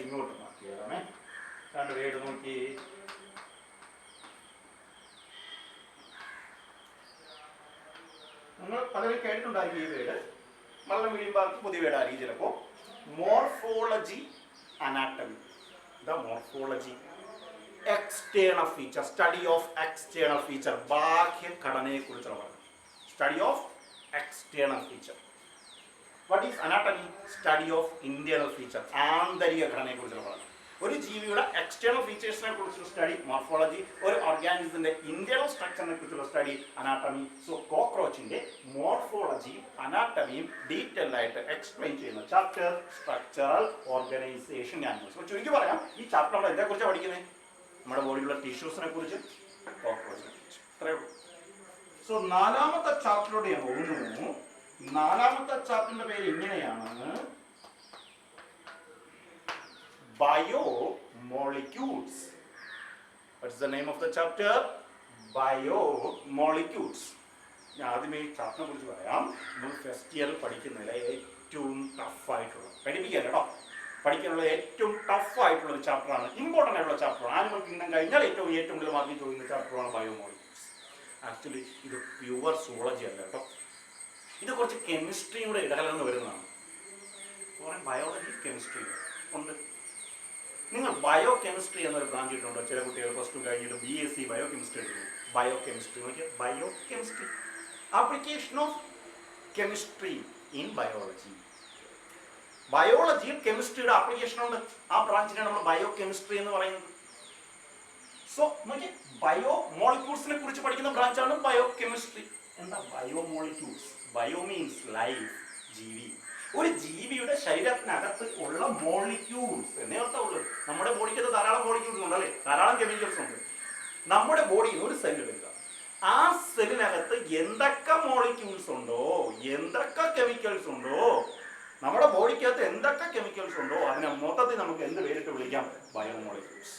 ഇങ്ങോട്ട് മാറ്റി എഴുതാമേ. 2 വേർഡ് നോക്കി. നിങ്ങൾ പലരും കേട്ടിട്ടുണ്ടായിരിക്കും ഈ വേർഡ്. മലയാളം മീഡിയം ഭാഗത്ത് പുതിയ വേർഡായിരിക്കും ചിലപ്പോൾ. Morphology, anatomy. The morphology, external feature, study of external feature, ബാഹ്യ ഘടനയെ കുറിച്ചുള്ള പഠനം. Study of external feature. What is anatomy? Study of internal feature, ആന്തരിക ഘടനയെ കുറിച്ചുള്ള പഠനം. ഒരു ജീവിയുടെ എക്സ്റ്റേണൽ ഫീച്ചേഴ്സിനെ കുറിച്ചുള്ള സ്റ്റഡി മോർഫോളജി, ഒരു ഓർഗാനിസത്തിന്റെ ഇന്റേണൽ സ്ട്രക്ചറിനെ കുറിച്ചുള്ള സ്റ്റഡി അനാട്ടമി. സോ കോക്രോച്ചിന്റെ മോർഫോളജിയും അനാട്ടമിയും ഡീറ്റെയിൽ ആയിട്ട് എക്സ്പ്ലെയിൻ ചെയ്യുന്ന ചാപ്റ്റർ സ്ട്രക്ചറൽ ഓർഗനൈസേഷൻ ആനിമൽസ്. അപ്പോൾ ചുരുക്കി പറയാം, ഈ ചാപ്റ്റർ നമ്മൾ എന്തിനെ കുറിച്ചാണ് പഠിക്കുന്നത്? നമ്മുടെ ബോഡിയിലുള്ള ടിഷ്യൂസിനെ കുറിച്ച്, കോക്രോച്ചിനെ കുറിച്ച്. ഇത്രയേ ഉള്ളൂ. സോ 4ാമത്തെ ചാപ്റ്ററിലൂടെ ഞാൻ പോകുന്നു. 4ാമത്തെ ചാപ്റ്ററിന്റെ പേര് ഇങ്ങനെയാണ്, biomolecules. What's the name of the chapter? Biomolecules. ഞാൻ ആദ്യമേ ഈ ചാപ്റ്ററിനെ കുറിച്ച് പറയാം. നമ്മൾ ഫസ്റ്റ് ഇയറിൽ പഠിക്കുന്നതിലെ ഏറ്റവും ടഫായിട്ടുള്ള, പഠിപ്പിക്കുക കേട്ടോ, പഠിക്കാനുള്ള ഏറ്റവും ടഫായിട്ടുള്ള ഒരു ചാപ്റ്ററാണ്, ഇമ്പോർട്ടൻ്റ് ആയിട്ടുള്ള ചാപ്റ്ററാണ്. ആനിമൽ കിങ്ഡം കഴിഞ്ഞാൽ ഏറ്റവും കൂടുതൽ മാർക്ക് ചോദിക്കുന്ന ചാപ്റ്ററാണ് ബയോമോളിക്യൂൾസ്. ആക്ച്വലി ഇത് പ്യുവർ സുവോളജി അല്ല കേട്ടോ, ഇത് കുറച്ച് കെമിസ്ട്രിയുടെ ഇടകലർന്ന് വരുന്നതാണ്. ബയോളജി കെമിസ്ട്രി ഉണ്ട്. നിങ്ങൾ ബയോ കെമിസ്ട്രി എന്നൊരു ബ്രാഞ്ച് ഇട്ടുണ്ടോ? ചില കുട്ടികൾ +2 കഴിഞ്ഞിട്ട് BSc ബയോ കെമിസ്ട്രി എടുക്കുന്നു. ബയോ കെമിസ്ട്രി നോക്കിയാൽ biochemistry, application of chemistry in biology. ബയോളജിയിൽ കെമിസ്ട്രിയുടെ ആപ്ലിക്കേഷൻ ഉണ്ട്. ആ ബ്രാഞ്ചിനാണ് നമ്മൾ ബയോ കെമിസ്ട്രി എന്ന് പറയുന്നത്. സോ നോക്കിയാൽ ബയോ മോളിക്യൂൾസിനെ കുറിച്ച് പഠിക്കുന്ന ബ്രാഞ്ചാണ് ബയോ കെമിസ്ട്രി. എന്താ bio molecules? Bio means life, ജീവി. ഒരു ജീവിയുടെ ശരീരത്തിനകത്ത് ഉള്ള മോളിക്യൂൾസ് എന്നേ അർത്ഥമുള്ളൂ. നമ്മുടെ ബോഡിക്കകത്ത് ധാരാളം മോളിക്യൂൾസ് ഉണ്ട് അല്ലേ, ധാരാളം കെമിക്കൽസ് ഉണ്ട്. നമ്മുടെ ബോഡിയിൽ ഒരു സെല്ല് എടുക്കുക, ആ സെല്ലിനകത്ത് എന്തൊക്കെ മോളിക്യൂൾസ് ഉണ്ടോ, എന്തൊക്കെ കെമിക്കൽസ് ഉണ്ടോ, നമ്മുടെ ബോഡിക്കകത്ത് എന്തൊക്കെ കെമിക്കൽസ് ഉണ്ടോ അതിനെ മൊത്തത്തിൽ നമുക്ക് എന്ത് പേരിട്ട് വിളിക്കാം? Biomolecules.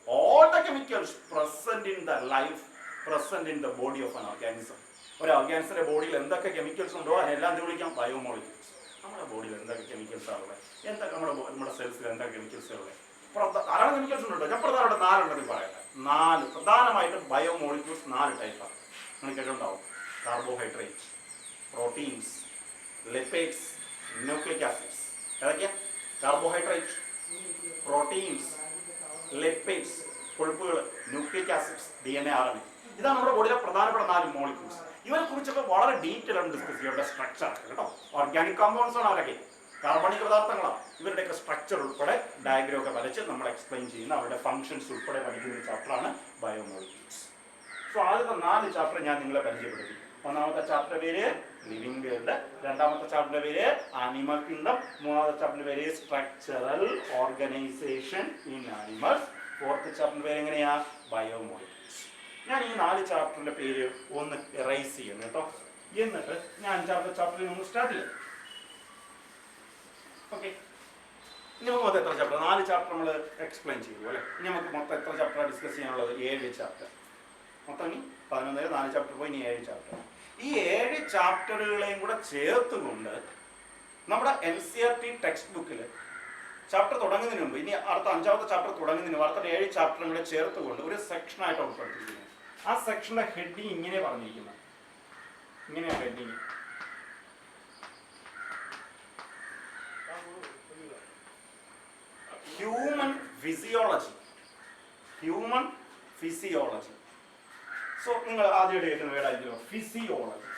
All the chemicals present in the life, present in the body of an organism. ഒരു ഓർഗാനിസത്തിന്റെ ബോഡിയിൽ എന്തൊക്കെ കെമിക്കൽസ് ഉണ്ടോ അതിനെല്ലാം എന്ത് വിളിക്കാം? ബയോമോളിക്യൂൾസ്. നമ്മുടെ ബോഡിയിൽ എന്തൊക്കെ കെമിക്കൽസ് ആണുള്ളത്, എന്തൊക്കെ നമ്മുടെ സെൽസിൽ എന്തൊക്കെ കെമിക്കൽസ് ഉള്ളത്? ധാരാളം കെമിക്കൽസ് ഉണ്ടോ? ഞാൻ പ്രധാനമായിട്ട് 4 ഉണ്ടെന്ന് പറയട്ടെ. 4 പ്രധാനമായിട്ടും ബയോമോളിക്യൂൾസ് 4 ടൈപ്പാണ്. നിങ്ങൾ കേട്ടിട്ടുണ്ടാവും. Carbohydrate, proteins, lipids, nucleic acids. ഏതൊക്കെയാ? കാർബോഹൈഡ്രേറ്റ്, പ്രോട്ടീൻസ്, ലിപ്പിഡ്സ് കൊഴുപ്പുകൾ, ന്യൂക്ലിക് ആസിഡ്സ്, DNA, RNA. ഇതാണ് നമ്മുടെ ബോഡിയിലെ പ്രധാനപ്പെട്ട 4 മോളിക്യൂൾസ്. ഇവരെ കുറിച്ചൊക്കെ വളരെ ഡീറ്റെയിൽ ആണ് ഡിസ്കസ് ചെയ്യുക. സ്ട്രക്ചർ കേട്ടോ, ഓർഗാനിക് കോമ്പൗണ്ട്സ് ആണ് അവരൊക്കെ, കാർബണിക് പദാർത്ഥങ്ങളാണ്. ഇവരുടെയൊക്കെ സ്ട്രക്ചർ ഉൾപ്പെടെ ഡയഗ്രം ഒക്കെ വരച്ച് നമ്മൾ എക്സ്പ്ലെയിൻ ചെയ്യുന്ന അവരുടെ ഫംഗ്ഷൻസ് ഉൾപ്പെടെ പഠിക്കുന്ന ഒരു ചാപ്റ്ററാണ് ബയോമോളിക്യൂൾസ്. സോ ആദ്യത്തെ 4 ചാപ്റ്റർ ഞാൻ നിങ്ങളെ പരിചയപ്പെടുത്തി. ഒന്നാമത്തെ ചാപ്റ്റർ പേര് ലിവിംഗ് വേൾഡ്, രണ്ടാമത്തെ ചാപ്റ്ററിന്റെ പേര് ആനിമൽ കിങ്ഡം, മൂന്നാമത്തെ ചാപ്റ്ററിന്റെ പേര് structural organisation in animals, fourth ചാപ്റ്ററിന്റെ പേര് എങ്ങനെയാ? ബയോമോളിക്യൂൾസ്. ഞാൻ ഈ 4 ചാപ്റ്ററിന്റെ പേര് ഒന്ന് എറൈസ് ചെയ്യണം കേട്ടോ. എന്നിട്ട് ഞാൻ 5ാമത്തെ ചാപ്റ്ററിൽ ഒന്ന് സ്റ്റാർട്ട് ചെയ്യാം. ഓക്കെ, ഇനി നമുക്ക് മൊത്തം എത്ര ചാപ്റ്റർ? 4 ചാപ്റ്റർ നമ്മൾ എക്സ്പ്ലെയിൻ ചെയ്തു അല്ലേ. ഇനി നമുക്ക് മൊത്തം എത്ര ചാപ്റ്റർ ഡിസ്കസ് ചെയ്യാനുള്ളത്? 7 ചാപ്റ്റർ. മൊത്തം ഇനി 11 4 ചാപ്റ്റർ പോയി ഇനി 7 ചാപ്റ്റർ. ഈ 7 ചാപ്റ്ററുകളെയും കൂടെ ചേർത്തുകൊണ്ട് നമ്മുടെ NCERT ടെക്സ്റ്റ് ബുക്കിൽ ചാപ്റ്റർ തുടങ്ങുന്നതിന് മുമ്പ്, ഇനി അടുത്ത 5ാമത്തെ ചാപ്റ്റർ തുടങ്ങുന്നതിന് അടുത്ത 7 ചാപ്റ്ററും കൂടെ ചേർത്തുകൊണ്ട് ഒരു സെക്ഷനായിട്ട് ഉൾപ്പെടുത്തിയിരിക്കുന്നത്. ആ സെക്ഷന്റെ ഹെഡിങ് ഇങ്ങനെ പറഞ്ഞിരിക്കുന്നത്, ഇങ്ങനെയാണ് heading. Human physiology. Human physiology. So നിങ്ങൾ ആദ്യമായിട്ട് കേൾക്കുന്ന വേർഡായിരിക്കും ഫിസിയോളജി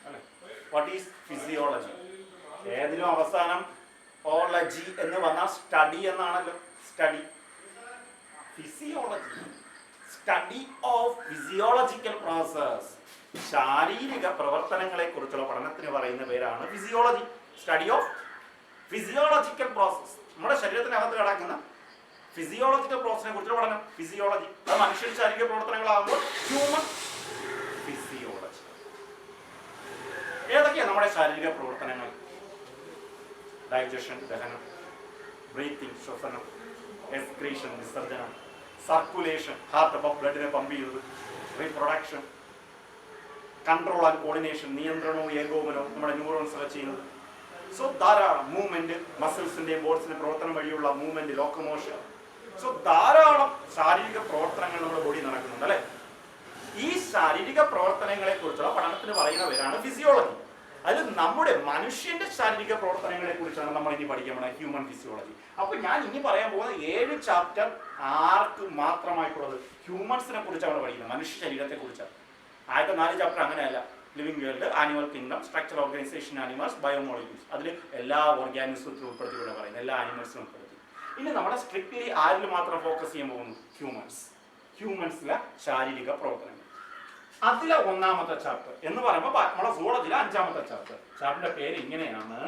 അല്ലെ. What is physiology? ഏതിലും അവസാനം ഓളജി എന്ന് വന്നാൽ സ്റ്റഡി എന്നാണല്ലോ. Study, physiology, study of physiological process. ശാരീരിക പ്രവർത്തനങ്ങളെ കുറിച്ചുള്ള പഠനത്തിന് പറയുന്ന പേരാണ് physiology. Study of physiological process. നമ്മുടെ ശരീരത്തിനകത്ത് കിടക്കുന്ന ഫിസിയോളജിക്കൽ പ്രോസസിനെ കുറിച്ചുള്ള പഠനം ഫിസിയോളജി. അത് മനുഷ്യ ശാരീരിക പ്രവർത്തനങ്ങളാകുമ്പോൾ ഹ്യൂമൻ ഫിസിയോളജി. ഏതൊക്കെയാണ് നമ്മുടെ ശാരീരിക പ്രവർത്തനങ്ങൾ? ഡൈജഷൻ, ദഹനം, ബ്രീത്തിങ്, ശ്വസനം, എക്സ്ക്രീഷൻ, വിസർജനം, സർക്കുലേഷൻ, ഹാർട്ട് അപ്പോൾ ബ്ലഡിനെ പമ്പ് ചെയ്തത്, റീപ്രൊഡക്ഷൻ, കൺട്രോൾ ആൻഡ് കോർഡിനേഷൻ, നിയന്ത്രണവും ഏകോപനവും നമ്മുടെ ന്യൂറോൺസ് ഒക്കെ ചെയ്യുന്നത്. സോ ധാരാളം മൂവ്മെന്റ്, മസിൽസിന്റെയും ബോഡ്സിന്റെ പ്രവർത്തനം വഴിയുള്ള മൂവ്മെന്റ്, ലോക്കോമോഷൻ. സോ ധാരാളം ശാരീരിക പ്രവർത്തനങ്ങൾ നമ്മുടെ ബോഡി നടക്കുന്നുണ്ട് അല്ലെ. ഈ ശാരീരിക പ്രവർത്തനങ്ങളെ കുറിച്ചുള്ള പഠനത്തിന് പറയുന്ന പേരാണ് ഫിസിയോളജി. അതിൽ നമ്മുടെ മനുഷ്യന്റെ ശാരീരിക പ്രവർത്തനങ്ങളെ കുറിച്ചാണ് നമ്മൾ ഇനി പഠിക്കാൻ പോകുന്നത്, ഹ്യൂമൻ ഫിസിയോളജി. അപ്പൊ ഞാൻ ഇനി പറയാൻ പോകുന്ന 7 ചാപ്റ്റർ ആർക്ക് മാത്രമായിട്ടുള്ളത്? ഹ്യൂമൻസിനെ കുറിച്ചാണ് പഠിക്കുന്നത്, മനുഷ്യ ശരീരത്തെ കുറിച്ചാണ്. ആദ്യത്തെ 4 ചാപ്റ്റർ അങ്ങനെയല്ല. Living world, animal kingdom, structure organisation animals, biomolecules. അതിൽ എല്ലാ ഓർഗാനിസത്തിലും ഉൾപ്പെടുത്തി ഇവിടെ പറയുന്നത്, എല്ലാ ആനിമൽസിനും ഉൾപ്പെടുത്തി. ഇനി നമ്മുടെ സ്ട്രിക്ട്ലി ആരിൽ മാത്രം ഫോക്കസ് ചെയ്യാൻ പോകുന്നു? ഹ്യൂമൻസ്. ഹ്യൂമൻസിലെ ശാരീരിക പ്രവർത്തനങ്ങൾ. അതിലെ 1ാമത്തെ ചാപ്റ്റർ എന്ന് പറയുമ്പോൾ നമ്മുടെ സൂളജിലെ 5ാമത്തെ ചാപ്റ്റർ. ചാപ്റ്ററിന്റെ പേര് ഇങ്ങനെയാണ്,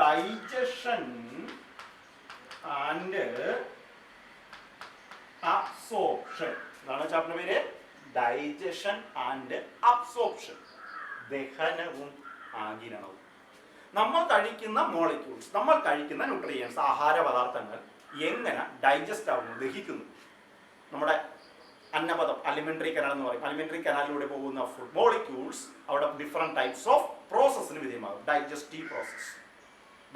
ഡൈജഷൻ ആൻഡ് അബ്സോർപ്ഷൻ. ഇതാണ് ചാപ്റ്ററിന്റെ പേര്, ഡൈജഷൻ ആൻഡ് അബ്സോർപ്ഷൻ. ദഹനവും ആഗിരണവും. നമ്മൾ കഴിക്കുന്ന മോളിക്യൂൾസ്, നമ്മൾ കഴിക്കുന്ന ന്യൂട്രിയൻസ്, ആഹാര പദാർത്ഥങ്ങൾ എങ്ങനെ ഡൈജസ്റ്റ് ആവുന്നു, ദഹിക്കുന്നു? നമ്മുടെ അന്നപദം, അലിമെന്ററി കനാൽ എന്ന് പറയും. അലിമെന്ററി കനാലിലൂടെ പോകുന്ന ഫുഡ് മോളിക്യൂൾസ് അവിടെ ഡിഫറെന്റ് ടൈപ്സ് ഓഫ് പ്രോസസ്സിന് വിധേയമാകും. ഡൈജസ്റ്റീവ് പ്രോസസ്,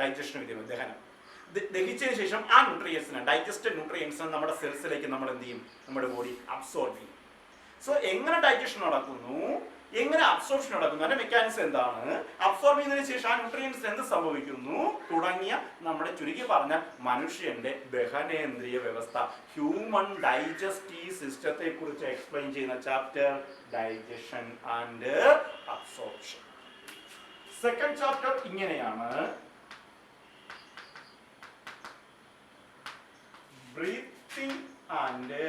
ഡൈജഷന് വിധേയമാകും, ദഹനം. ദഹിച്ചതിന് ശേഷം ആ ന്യൂട്രിയൻസിനെ, ഡൈജസ്റ്റഡ് ന്യൂട്രിയൻസിനെ നമ്മുടെ സെൽസിലേക്ക് നമ്മൾ എന്ത് ചെയ്യും? നമ്മുടെ ബോഡി അബ്സോർബ് ചെയ്യും. സോ എങ്ങനെ ഡൈജഷൻ നടക്കുന്നു, എങ്ങനെ അബ്സോർപ്ഷൻ നടക്കുന്നു, അതിന്റെ മെക്കാനിസം എന്താണ്, അബ്സോർബ് ചെയ്തതിനു ശേഷം ആ ന്യൂട്രിയൻസ് എന്ത് സംഭവിക്കുന്നു തുടങ്ങിയ നമ്മുടെ ചുരുക്കി പറഞ്ഞ മനുഷ്യന്റെ ദഹനേന്ദ്രിയ വ്യവസ്ഥ, ഹ്യൂമൻ ഡൈജസ്റ്റീവ് സിസ്റ്റത്തെ കുറിച്ച് എക്സ്പ്ലെയിൻ ചെയ്യുന്ന chapter digestion and absorption. Second chapter ഇങ്ങനെയാണ്, breathing and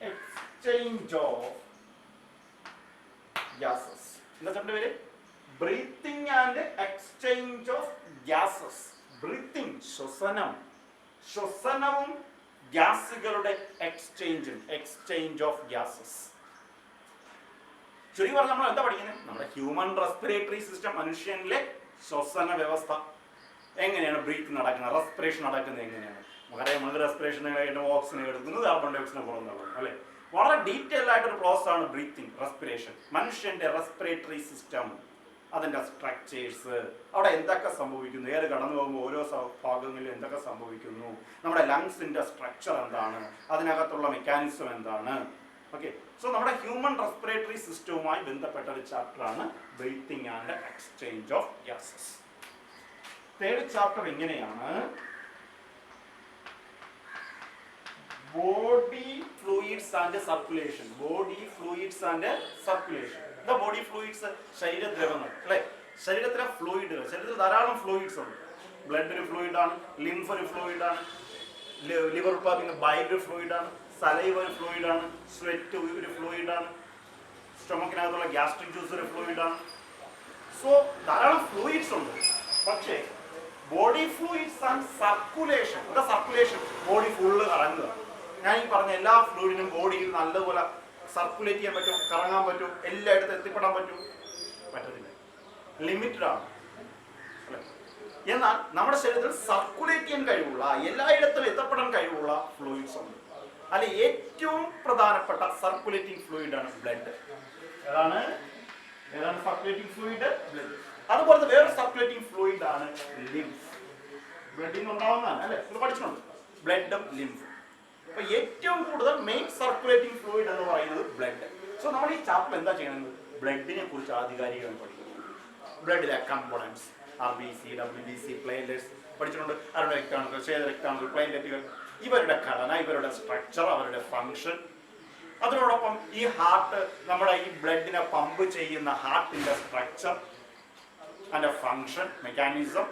exchange of gases. എന്താ ചാപ്റ്റർ പേര്? Breathing and exchange of gases. Breathing, ശ്വസനം, ശ്വസനവും ഗ്യാസുകളുടെ എക്സ്ചേഞ്ചും, എക്സ്ചേഞ്ച് ഓഫ് ഗ്യാസസ്. ചുരുക്കി പറഞ്ഞാൽ നമ്മൾ എന്താ പഠിക്കുന്നത്? നമ്മുടെ ഹ്യൂമൻ റെസ്പിറേറ്ററി സിസ്റ്റം, മനുഷ്യനിലെ ശ്വസന വ്യവസ്ഥ എങ്ങനെയാണ് ബ്രീത്ത് നടക്കുന്നത്, റെസ്പിറേഷൻ നടക്കുന്നത് എങ്ങനെയാണ്, നമുക്കറിയാം നമുക്ക് റെസ്പിറേഷനെ കഴിഞ്ഞ ഓക്സിജനെ എടുക്കുന്നത് കാർബൺ ഡൈ ഓക്സൈഡിനെ പുറന്തള്ളുന്നു അല്ലെ. വളരെ ഡീറ്റെയിൽ ആയിട്ടൊരു പ്രോസസ് ആണ് ബ്രീത്തിങ്, റെസ്പിറേഷൻ. മനുഷ്യന്റെ റെസ്പിറേറ്ററി സിസ്റ്റം, അതിൻ്റെ സ്ട്രക്ചേഴ്സ്, അവിടെ എന്തൊക്കെ സംഭവിക്കുന്നു, എയർ കടന്നു പോകുമ്പോൾ ഓരോ ഭാഗങ്ങളിലും എന്തൊക്കെ സംഭവിക്കുന്നു, നമ്മുടെ ലങ്സിൻ്റെ സ്ട്രക്ചർ എന്താണ്, അതിനകത്തുള്ള മെക്കാനിസം എന്താണ്. ഓക്കെ, സോ നമ്മുടെ ഹ്യൂമൻ റെസ്പിറേറ്ററി സിസ്റ്റവുമായി ബന്ധപ്പെട്ട ഒരു ചാപ്റ്ററാണ് breathing and exchange of gases. Third chapter ഇങ്ങനെയാണ്, body fluids and circulation. Body fluids and circulation. എന്താ ബോഡി ഫ്ലൂയിഡ്സ്? ശരീരദ്രവങ്ങൾ അല്ലെ. ശരീരത്തിലെ ഫ്ലൂയിഡുകൾ, ശരീരത്തിൽ ധാരാളം ഫ്ലൂയിഡ്സ് ഉണ്ട്. ബ്ലഡ് ഒരു ഫ്ലൂയിഡാണ്, ലിംഫ് ഒരു ഫ്ലൂയിഡാണ്, ലിവർ ഉൽപ്പാദിക്കുന്ന ബൈൽ ഒരു ഫ്ലൂയിഡാണ്, സലൈവ ഒരു ഫ്ലൂയിഡാണ്, സ്വെറ്റ് ഒരു ഫ്ലൂയിഡാണ്, സ്റ്റൊമക്കിനകത്തുള്ള ഗ്യാസ്ട്രിക് ജ്യൂസ് ഒരു ഫ്ലൂയിഡാണ്. സോ ധാരാളം ഫ്ലൂയിഡ്സ് ഉണ്ട്. പക്ഷേ ബോഡി ഫ്ലൂയിഡ്സ് ആൻഡ് സർക്കുലേഷൻ, എന്താ സർക്കുലേഷൻ? ബോഡി ഫുള്ള് കറങ്ങുക. ഞാൻ ഈ പറഞ്ഞ എല്ലാ ഫ്ലൂയിഡിനും ബോഡിയിൽ നല്ലപോലെ സർക്കുലേറ്റ് ചെയ്യാൻ പറ്റും, കറങ്ങാൻ പറ്റും, എല്ലായിടത്തും എത്തിപ്പെടാൻ പറ്റും? പറ്റത്തില്ല, ലിമിറ്റഡ് ആണ് അല്ലെ. എന്നാൽ നമ്മുടെ ശരീരത്തിൽ സർക്കുലേറ്റ് ചെയ്യാൻ കഴിവുള്ള, എല്ലായിടത്തും എത്തപ്പെടാൻ കഴിവുള്ള ഫ്ലൂയിഡ്സ് ഉണ്ട്. അല്ലെ ഏറ്റവും പ്രധാനപ്പെട്ട സർക്കുലേറ്റിംഗ് ഫ്ലൂയിഡാണ് ബ്ലഡ്. ഏതാണ് സർക്കുലേറ്റിംഗ് ഫ്ലൂയിഡ്? ബ്ലഡ്. അതുപോലത്തെ വേറൊരു സർക്കുലേറ്റിംഗ് ഫ്ലൂയിഡാണ് ലിംഫ്. ബ്ലഡിൽ നിന്ന് ഉണ്ടാവുന്നതാണ് അല്ലെ, ഇത് പഠിച്ചിട്ടുണ്ട്, ബ്ലഡും ലിംഫും. അപ്പൊ ഏറ്റവും കൂടുതൽ മെയിൻ സർക്കുലേറ്റിംഗ് ഫ്ലൂയിഡ് എന്ന് പറയുന്നത് ബ്ലഡ്. സോ നമ്മൾ ഈ ചാപ്റ്റർ എന്താ ചെയ്യുന്നത്? ബ്ലഡിനെ കുറിച്ച് ആധികാരികമായി പഠിക്കുന്നു. ബ്ലഡിലെ കമ്പോണൻസ്, RBC, WBC, പ്ലേറ്റ്ലെറ്റ്സ് പഠിച്ചിട്ടുണ്ട്. അവരുടെ രക്താണുക്കൾ, ശ്വേതരക്താണുക്കൾ, പ്ലേറ്റ്ലെറ്റുകൾ, ഇവരുടെ ഘടന, ഇവരുടെ സ്ട്രക്ചർ, അവരുടെ ഫങ്ഷൻ. അതിനോടൊപ്പം ഈ ഹാർട്ട്, നമ്മുടെ ഈ ബ്ലഡിനെ പമ്പ് ചെയ്യുന്ന ഹാർട്ടിന്റെ സ്ട്രക്ചർ, അതിന്റെ ഫങ്ഷൻ, മെക്കാനിസം,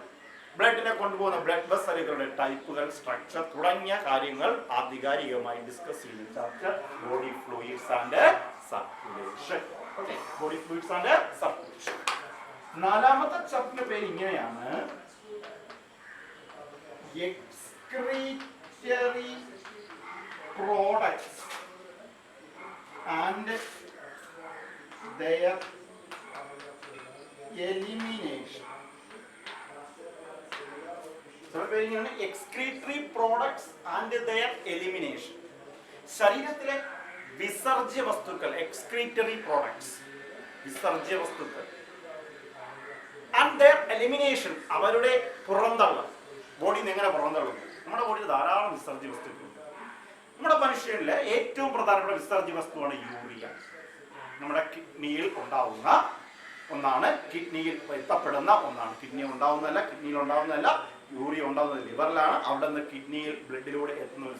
ബ്ലഡിനെ കൊണ്ടുപോകുന്ന ബ്ലഡ് വെസലുകളുടെ ടൈപ്പുകൾ, സ്ട്രക്ചർ തുടങ്ങിയ കാര്യങ്ങൾ ആധികാരികമായി ഡിസ്കസ് ചെയ്യുന്ന chapter body fluids and circulation. Okay, body fluids and circulation. നാലാമത്തെ ചാപ്റ്ററിന്റെ പേര് ഇങ്ങനെയാണ്, excretory products and their elimination. Excretory products and their elimination. ശരീരത്തിലെ വിസർജ്യ വസ്തുക്കൾ, എക്സ്ക്രീറ്ററി പ്രോഡക്ട്സ്, വിസർജ്യ വസ്തുക്കൾ, ആൻഡ് ദെയർ എലിമിനേഷൻ, അവരുടെ പുറന്തള്ളൽ. ബോഡിയിൽ നിന്ന് എങ്ങനെ പുറന്തള്ളുന്നു? നമ്മുടെ ബോഡിയിൽ ധാരാളം വിസർജ്യ വസ്തുക്കളുണ്ട്. നമ്മുടെ മനുഷ്യനിലെ ഏറ്റവും പ്രധാനപ്പെട്ട വിസർജ്യ വസ്തുവാണ് യൂറിയ. നമ്മുടെ കിഡ്നിയിൽ ഉണ്ടാവുന്ന ഒന്നാണ്, കിഡ്നിയിൽ എത്തപ്പെടുന്ന ഒന്നാണ്. കിഡ്നി ഉണ്ടാവുന്നതല്ല, കിഡ്നിയിൽ ഉണ്ടാവുന്നതല്ല, യൂറിയ ഉണ്ടാകുന്നത് ലിവറിലാണ്. അവിടെ നിന്ന് കിഡ്നിയിൽ ബ്ലഡിലൂടെ എത്തുന്ന ഒരു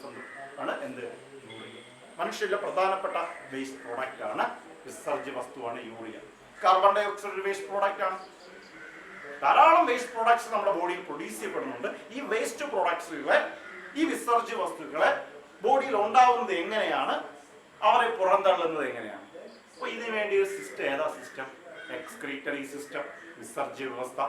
ആണ് എന്ത്? യൂറിയ. മനുഷ്യരിലെ പ്രധാനപ്പെട്ട വേസ്റ്റ് പ്രോഡക്റ്റ് ആണ്, വിസർജ്യ വസ്തുവാണ് യൂറിയ. കാർബൺ ഡൈ ഓക്സൈഡ് ഒരു വേസ്റ്റ് പ്രോഡക്റ്റ് ആണ്. ധാരാളം വേസ്റ്റ് പ്രോഡക്ട്സ് നമ്മുടെ ബോഡിയിൽ പ്രൊഡ്യൂസ് ചെയ്യപ്പെടുന്നുണ്ട്. ഈ വേസ്റ്റ് പ്രോഡക്ട്സുകളെ, ഈ വിസർജ്യ വസ്തുക്കളെ ബോഡിയിൽ ഉണ്ടാവുന്നത് എങ്ങനെയാണ്, അവരെ പുറന്തള്ളുന്നത് എങ്ങനെയാണ്? അപ്പൊ ഇതിനു വേണ്ടി ഒരു സിസ്റ്റം, ഏതാ സിസ്റ്റം? എക്സ്ക്രീറ്ററി സിസ്റ്റം, വിസർജ്യ വ്യവസ്ഥ.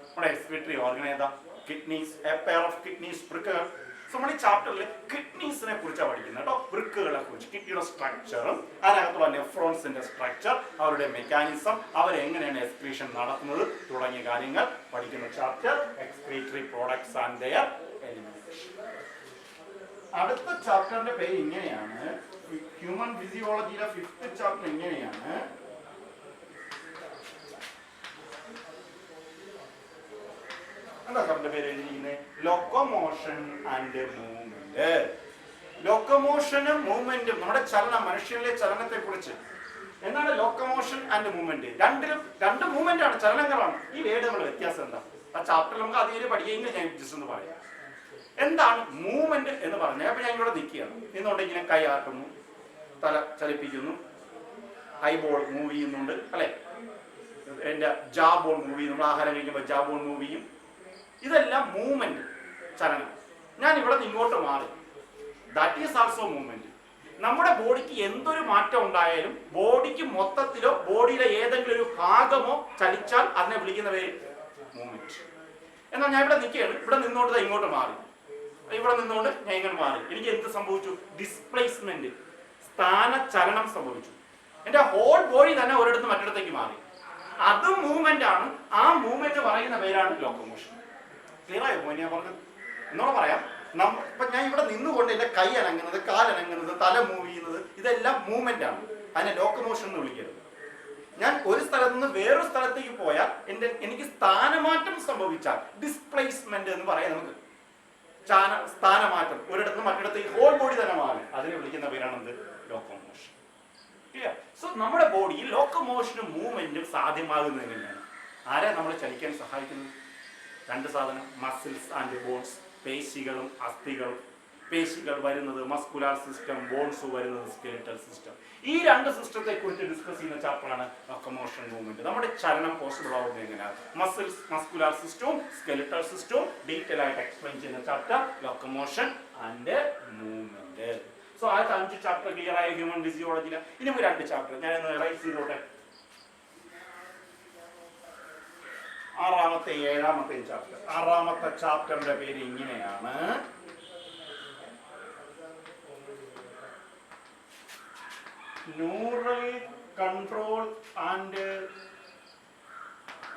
നമ്മുടെ എക്സ്ക്രീറ്ററി ഓർഗൻ ഏതാ? Kidneys, a pair of kidneys, വൃക്കകൾ. സോ നമ്മൾ ഈ ചാപ്റ്ററിൽ കിഡ്നീസിനെ കുറിച്ചാണ് പഠിക്കുന്നത് കേട്ടോ, വൃക്കകളെ കുറിച്ച്, കിഡ്നിയുടെ സ്ട്രക്ചറും അതിനകത്തുള്ള നെഫ്രോൺസിന്റെ സ്ട്രക്ചർ, അവരുടെ മെക്കാനിസം, അവരെങ്ങനെയാണ് എക്സ്ക്രീഷൻ നടത്തുന്നത് തുടങ്ങിയ കാര്യങ്ങൾ പഠിക്കുന്ന chapter excretory products and their elimination. അടുത്ത ചാപ്റ്ററിന്റെ പേര് ഇങ്ങനെയാണ്, ഹ്യൂമൻ ഫിസിയോളജിയിലെ 5th ചാപ്റ്റർ ഇങ്ങനെയാണ്, എന്താ ചാപ്റ്ററിന്റെ പേര് എഴുതിയിരിക്കുന്നത്? Locomotion and movement. ലോക്കോമോഷനും മൂവ്മെന്റും, നമ്മുടെ ചലനം, മനുഷ്യനിലെ ചലനത്തെ കുറിച്ച്. എന്താണ് ലോക്കോമോഷൻ ആൻഡ് മൂവ്മെന്റ്? രണ്ട് മൂവ്മെന്റ് ആണ്, ചലനങ്ങളാണ്. ഈ വേർഡുകളുടെ വ്യത്യാസം എന്താ? ആ ചാപ്റ്ററിൽ നമുക്ക് അധികം പഠിക്കുകയെങ്കിൽ ഞാൻ ജസ്റ്റ് ഒന്ന് പറയാം. എന്താണ് മൂവ്മെന്റ് എന്ന് പറഞ്ഞാൽ, അപ്പൊ ഞാൻ ഇവിടെ നിൽക്കുകയാണ്, നിന്നുകൊണ്ട് ഇങ്ങനെ കൈ ആട്ടുന്നു, തല ചലിപ്പിക്കുന്നു, ഐബോൾ മൂവ് ചെയ്യുന്നുണ്ട് അല്ലെ, എന്റെ ജാ ബോൾ മൂവ് ചെയ്യും, നമ്മൾ ആഹാരം കഴിക്കുമ്പോൾ ജാ ബോൾ മൂവ് ചെയ്യും. ഇതെല്ലാം മൂവ്മെന്റ്, ചലനം. ഞാൻ ഇവിടെ നിന്ന് ഇങ്ങോട്ട് മാറി, ദാറ്റ് ഈസ് ആൾസോ മൂവ്മെന്റ്. നമ്മുടെ ബോഡിക്ക് എന്തൊരു മാറ്റം ഉണ്ടായാലും, ബോഡിക്ക് മൊത്തത്തിലോ ബോഡിയിലെ ഏതെങ്കിലും ഒരു ഭാഗമോ ചലിച്ചാൽ അതിനെ വിളിക്കുന്ന പേര് മൂവ്മെന്റ്. എന്നാൽ ഞാൻ ഇവിടെ നിൽക്കുകയാണ്, ഇവിടെ നിന്നുകൊണ്ട് ഇങ്ങോട്ട് മാറി, ഇവിടെ നിന്നുകൊണ്ട് ഞാൻ ഇങ്ങോട്ട് മാറി, എനിക്ക് എന്ത് സംഭവിച്ചു? ഡിസ്പ്ലേസ്മെന്റ്, സ്ഥാനചലനം സംഭവിച്ചു. എന്റെ ഹോൾ ബോഡി തന്നെ ഒരിടത്ത് മറ്റിടത്തേക്ക് മാറി. അതും മൂവ്മെന്റ് ആണ്. ആ മൂവ്മെന്റ് പറയുന്ന പേരാണ് ലോക്കോമോഷൻ. ക്ലിയർ ആയോ? ഞാൻ പറഞ്ഞത് എന്നോട് പറയാം, ഇപ്പൊ ഞാൻ ഇവിടെ നിന്നുകൊണ്ട് എന്റെ കൈ അനങ്ങുന്നത്, കാലനങ്ങുന്നത്, തല മൂവ് ചെയ്യുന്നത്, ഇതെല്ലാം മൂവ്മെന്റ് ആണ്. അതിനെ ലോക്കോമോഷൻ എന്ന് വിളിക്കരുത്. ഞാൻ ഒരു സ്ഥലത്ത് നിന്ന് വേറൊരു സ്ഥലത്തേക്ക് പോയാൽ എനിക്ക് സ്ഥാനമാറ്റം സംഭവിച്ചാൽ ഡിസ്പ്ലേസ്മെന്റ് എന്ന് പറയാം. നമുക്ക് സ്ഥാനമാറ്റം, ഒരിടത്ത് മറ്റിടത്തേക്ക് ഹോൾ ബോഡി തന്നെ മാറി, അതിനെ വിളിക്കുന്ന പേരാണ് എന്ത്? ലോക്കോമോഷൻ. ക്ലിയർ? സോ നമ്മുടെ ബോഡിയിൽ ലോക്കോമോഷനും മൂവ്മെന്റും സാധ്യമാകുന്നത് എങ്ങനെയാണ്? ആരെ നമ്മൾ ചലിക്കാൻ സഹായിക്കുന്നത്? രണ്ട് സാധനം, മസിൽസ് ആൻഡ് ബോൺസ്, പേശികളും അസ്ഥികളും. പേശികൾ വരുന്നത് മസ്കുലാർ സിസ്റ്റം, ബോൺസ് വരുന്നത് സ്കെലിറ്റൽ സിസ്റ്റം. ഈ രണ്ട് സിസ്റ്റത്തെ കുറിച്ച് ഡിസ്കസ് ചെയ്യുന്ന ചാപ്റ്ററാണ് ലോക്കോമോഷൻ മൂവ്മെന്റ്. നമ്മുടെ ചലനം പോസിബിൾ ആവുന്നത് എങ്ങനെയാണ്? മസിൽസ്, മസ്കുലാർ സിസ്റ്റവും സ്കെലിറ്റൽ സിസ്റ്റവും ഡീറ്റെയിൽ ആയിട്ട് എക്സ്പ്ലെയിൻ ചെയ്യുന്ന chapter locomotion and movement. So ആദ്യത്തെ 5 ചാപ്റ്റർ ക്ലിയർ ആയ ഹ്യൂമൻ ഫിസിയോളജിയിലെ. ഇനി 2 ചാപ്റ്റർ ഞാൻ റൈസ് ചെയ്തോട്ടെ. 6ാമത്തെ 7ാമത്തെയും ചാപ്റ്റർ. 6ാമത്തെ ചാപ്റ്ററിന്റെ പേര് ഇങ്ങനെയാണ്: ന്യൂറൽ കൺട്രോൾ ആൻഡ്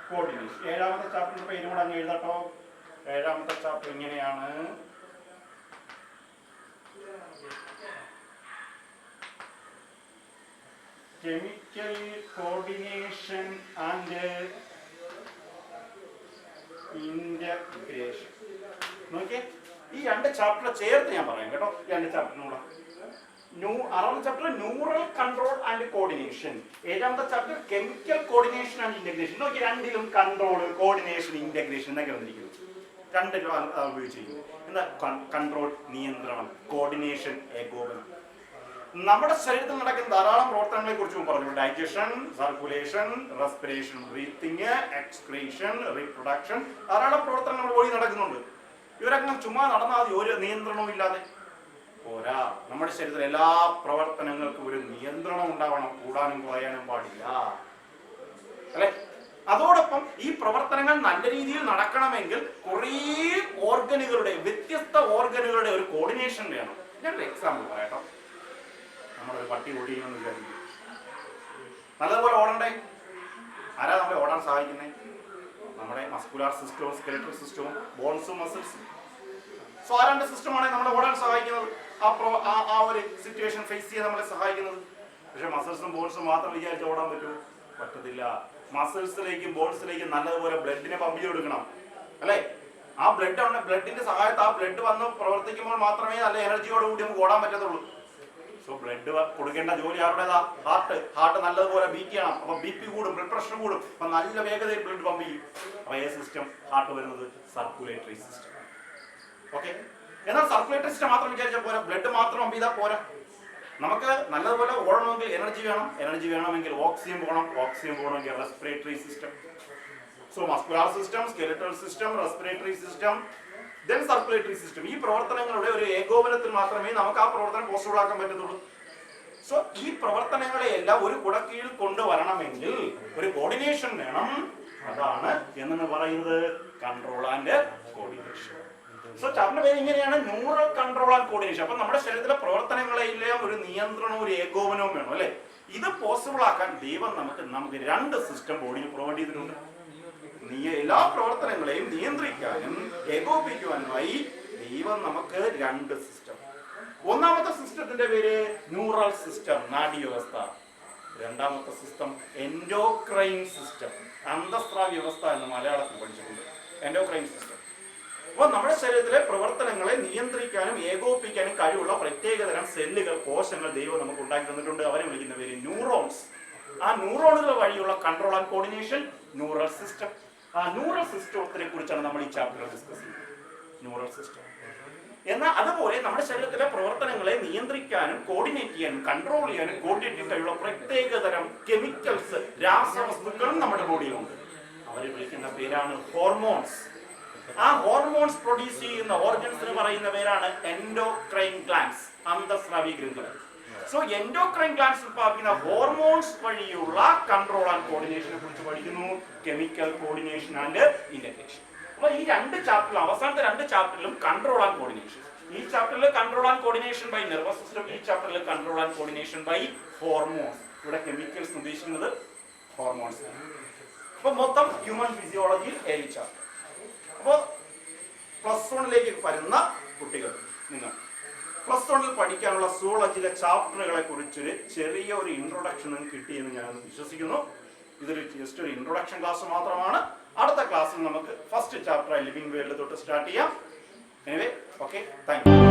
കോർഡിനേഷൻ. 7ാമത്തെ ചാപ്റ്ററിന്റെ പേര് കൂടെ അങ്ങ് എഴുതട്ടോ. 7ാമത്തെ ചാപ്റ്റർ ഇങ്ങനെയാണ്: കെമിക്കൽ കോർഡിനേഷൻ ആൻഡ് ഇന്റഗ്രേഷൻ. നോക്കിയേ, ഈ 2 ചാപ്റ്റർ ചേർത്ത് ഞാൻ പറയാം കേട്ടോ. 2 ചാപ്റ്ററിനൂടെ. 6ാമത്തെ chapter neural control and coordination, 7ാമത്തെ chapter chemical coordination and integration. നോക്കി, രണ്ടിലും കൺട്രോൾ, കോർഡിനേഷൻ, ഇന്റഗ്രേഷൻ എന്നൊക്കെ വന്നിരിക്കുന്നു. 2 ഉപയോഗിച്ചിരിക്കുന്നത്. എന്താ? കൺട്രോൾ നിയന്ത്രണം, കോർഡിനേഷൻ ഏകോപനം. നമ്മുടെ ശരീരത്തിൽ നടക്കുന്ന ധാരാളം പ്രവർത്തനങ്ങളെ കുറിച്ചും പറഞ്ഞു. Digestion, circulation, respiration, breathing, excretion, reproduction, ധാരാളം പ്രവർത്തനങ്ങൾ നമ്മുടെ ബോഡി നടക്കുന്നുണ്ട്. ഇവരങ്ങനെ ചുമ്മാ നടന്നാൽ മതി, ഒരു നിയന്ത്രണവും ഇല്ലാതെ പോരാ. നമ്മുടെ ശരീരത്തിലെ എല്ലാ പ്രവർത്തനങ്ങൾക്കും ഒരു നിയന്ത്രണം ഉണ്ടാവണം, കൂടാനും കുറയാനും പാടില്ല, അല്ലെ? അതോടൊപ്പം ഈ പ്രവർത്തനങ്ങൾ നല്ല രീതിയിൽ നടക്കണമെങ്കിൽ കുറേ ഓർഗനുകളുടെ, വ്യത്യസ്ത ഓർഗനുകളുടെ ഒരു കോർഡിനേഷൻ വേണം. ഞാനൊരു എക്സാമ്പിൾ പറയാട്ടോ. നമ്മളൊരു പട്ടി ഓടിക്കണമെന്ന് വിചാരിക്കും. നല്ലതുപോലെ ഓടണ്ടേ? ആരാ നമ്മളെ ഓടാൻ സഹായിക്കുന്നത്? നമ്മുടെ മസ്കുലാർ സിസ്റ്റവും സ്കെലിറ്റൽ സിസ്റ്റവും ബോൺസും മസിൽസും. സോ ആ 2 സിസ്റ്റമാണ് നമ്മളെ ഓടാൻ സഹായിക്കുന്നത്, ആ ഒരു സിറ്റുവേഷൻ ഫേസ് ചെയ്യാൻ നമ്മളെ സഹായിക്കുന്നത്. പക്ഷെ മസിൽസും ബോൺസും മാത്രം വിചാരിച്ച് ഓടാൻ പറ്റുമോ? പറ്റത്തില്ല. മസിൽസിലേക്കും ബോൺസിലേക്കും നല്ലതുപോലെ ബ്ലഡിനെ പമ്പ് ചെയ്ത് കൊടുക്കണം, അല്ലെ? ആ ബ്ലഡിന്റെ സഹായത്താൽ ആ ബ്ലഡ് വന്ന് പ്രവർത്തിക്കുമ്പോൾ മാത്രമേ നല്ല എനർജിയോടുകൂടി നമുക്ക് ഓടാൻ പറ്റത്തുള്ളൂ. സോ ബ്ലഡ് കൊടുക്കേണ്ട ജോലി ആരുടേതാ? ഹാർട്ട് നല്ലതുപോലെ ബീറ്റ് ചെയ്യണം. അപ്പൊ BP കൂടും, ബ്ലഡ് പ്രഷർ കൂടും. അപ്പൊ നല്ല വേഗതയിൽ ബ്ലഡ് പമ്പ് ചെയ്യും. അപ്പൊ ഏത് സിസ്റ്റം? ഹാർട്ട് വരുന്നത് സർക്കുലേറ്ററി സിസ്റ്റം. ഓക്കെ. എന്നാൽ സർക്കുലേറ്ററി സിസ്റ്റം മാത്രം വിചാരിച്ചാൽ പോരാ, ബ്ലഡ് മാത്രം പമ്പ് ചെയ്താൽ പോരാ. നമുക്ക് നല്ലതുപോലെ ഓടണമെങ്കിൽ എനർജി വേണം. എനർജി വേണമെങ്കിൽ ഓക്സിജൻ പോകണം. ഓക്സിജൻ പോകണമെങ്കിൽ respiratory system. So muscular system, skeletal system, respiratory system, then circulatory system. ഈ പ്രവർത്തനങ്ങളുടെ ഒരു ഏകോപനത്തിൽ മാത്രമേ നമുക്ക് ആ പ്രവർത്തനം പോസിബിൾ ആക്കാൻ പറ്റത്തുള്ളൂ. സോ ഈ പ്രവർത്തനങ്ങളെ എല്ലാം ഒരു കുടക്കീഴിൽ കൊണ്ടുവരണമെങ്കിൽ ഒരു കോർഡിനേഷൻ വേണം. അതാണ് എന്ന് പറയുന്നത് കൺട്രോൾ ആൻഡ് കോർഡിനേഷൻ. സോ ചാപ്റ്ററിന്റെ പേര് ഇങ്ങനെയാണ്: ന്യൂറൽ കൺട്രോൾ ആൻഡ് കോർഡിനേഷൻ. അപ്പൊ നമ്മുടെ ശരീരത്തിലെ പ്രവർത്തനങ്ങളെല്ലാം ഒരു നിയന്ത്രണവും ഒരു ഏകോപനവും വേണം, അല്ലെ? ഇത് പോസിബിൾ ആക്കാൻ ദൈവം നമുക്ക് 2 സിസ്റ്റം ബോഡിയിൽ പ്രൊവൈഡ് ചെയ്തിട്ടുണ്ട്. എല്ലാ പ്രവർത്തനങ്ങളെയും നിയന്ത്രിക്കാനും ഏകോപിപ്പിക്കുവാനുമായി ദൈവം നമുക്ക് 2 സിസ്റ്റം. 1ാമത്തെ സിസ്റ്റത്തിന്റെ പേര് ന്യൂറൽ സിസ്റ്റം, നാഡീവ്യവസ്ഥ. 2ാമത്തെ സിസ്റ്റം എൻഡോക്രൈൻ സിസ്റ്റം, അന്തസ്രാവ വ്യവസ്ഥ എന്ന് മലയാളത്തിൽ പഠിച്ചിട്ടുണ്ട്. Endocrine system. അപ്പോൾ നമ്മുടെ ശരീരത്തിലെ പ്രവർത്തനങ്ങളെ നിയന്ത്രിക്കാനും ഏകോപിപ്പിക്കാനും കഴിവുള്ള പ്രത്യേകതരം സെല്ലുകൾ, കോശങ്ങൾ ദൈവം നമുക്ക് ഉണ്ടാക്കി തന്നിട്ടുണ്ട്. അവരെ വിളിക്കുന്ന പേര് ന്യൂറോൺസ്. ആ ന്യൂറോണുകൾ വഴിയുള്ള control and coordination neural system. ആ ന്യൂറൽ സിസ്റ്റത്തിനെ കുറിച്ചാണ് നമ്മൾ ഈ ചാപ്റ്ററിൽ ഡിസ്കസ് ചെയ്യുന്നത്. Neural system. എന്നാൽ അതുപോലെ നമ്മുടെ ശരീരത്തിലെ പ്രവർത്തനങ്ങളെ നിയന്ത്രിക്കാനും കോർഡിനേറ്റ് ചെയ്യാനും കൺട്രോൾ ചെയ്യാനും കോർഡിനേറ്റ് കഴിയുള്ള പ്രത്യേകതരം കെമിക്കൽസ്, രാസവസ്തുക്കളും നമ്മുടെ ബോഡിയിലുണ്ട്. അവരെ വിളിക്കുന്ന പേരാണ് ഹോർമോൺസ്. ആ ഹോർമോൺസ് പ്രൊഡ്യൂസ് ചെയ്യുന്ന ഓർഗൻസിന് പറയുന്ന പേരാണ് എൻഡോക്രൈൻ ഗ്ലാൻഡ്സ്, അന്തസ്രാവി ഗ്രന്ഥികൾ. സോ എൻഡോക്രൈൻ ഗ്ലാൻഡ്സ് ഉൽപ്പാദിപ്പിക്കുന്ന ഹോർമോൺസ് വഴിയുള്ള കൺട്രോൾ ആൻഡ് കോർഡിനേഷനെ കുറിച്ച് പഠിക്കുന്നു. Chemical coordination and integration. അപ്പൊ ഈ 2 ചാപ്റ്ററിലും, അവസാനത്തെ 2 ചാപ്റ്ററിലും കൺട്രോൾ ആൻഡ് കോർഡിനേഷൻ. ഈ ചാപ്റ്ററിൽ control and coordination by nervous system, ഈ ചാപ്റ്ററിൽ control and coordination by hormones. ഇവിടെ കെമിക്കൽസ് ഉദ്ദേശിക്കുന്നത് ഹോർമോൺസ്. അപ്പൊ മൊത്തം ഹ്യൂമൻ ഫിസിയോളജിയിൽ 7 ചാപ്റ്റർ. അപ്പോൾ +1 വരുന്ന കുട്ടികൾ നിങ്ങൾ +1 പഠിക്കാനുള്ള സുവോളജിയിലെ ചാപ്റ്ററുകളെ കുറിച്ചൊരു ചെറിയൊരു ഇൻട്രൊഡക്ഷൻ കിട്ടിയെന്ന് ഞാൻ വിശ്വസിക്കുന്നു. ഇതൊരു ജസ്റ്റ് ഒരു ഇൻട്രൊഡക്ഷൻ ക്ലാസ് മാത്രമാണ്. അടുത്ത ക്ലാസ്സിൽ നമുക്ക് ഫസ്റ്റ് ചാപ്റ്റർ ലിവിംഗ് വേൾഡ് തൊട്ട് സ്റ്റാർട്ട് ചെയ്യാം. Anyway, okay, thank you.